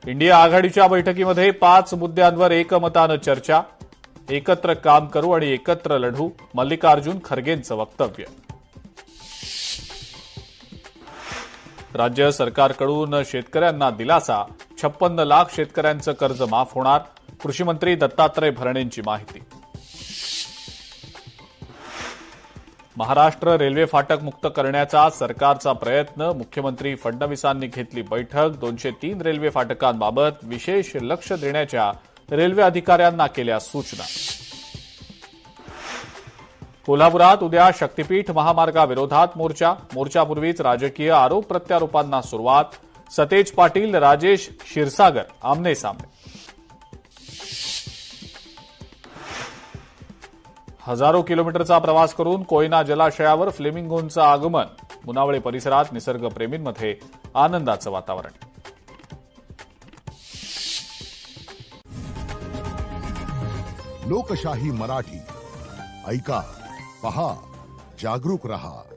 India आघाडीच्या बैठकीमध्ये 5 मुद्द्यांवर एकमतानं चर्चा. एकत्र काम करू आणि एकत्र लढू, मल्लिकार्जुन खरगेंचं वक्तव्य. राज्य सरकारकडून शेतकऱ्यांना दिलासा. 56 लाख शेतकऱ्यांचं कर्ज माफ होणार. कृषीमंत्री दत्तात्रय भरणेंची माहिती. महाराष्ट्र रेल्वे फाटक मुक्त करण्याचा सरकारचा प्रयत्न. मुख्यमंत्री फडणवीसांनी घेतली बैठक. 203 रेल्वे फाटकांबाबत विशेष लक्ष देण्याच्या रेल्वे अधिकाऱ्यांना केल्या सूचना. कोल्हापुरात उद्या शक्तीपीठ महामार्गाविरोधात मोर्चा. मोर्चापूर्वीच राजकीय आरोप प्रत्यारोपांना सुरुवात. सतेज पाटील, राजेश क्षीरसागर आमने सामने. हजारो किलोमीटरचा प्रवास करून कोयना जलाशयावर फ्लेमिंगोंचं आगमन. मुनावळे परिसरात निसर्गप्रेमींमध्ये आनंदाचं वातावरण. लोकशाही मराठी ऐका, पहा, जागरूक रहा.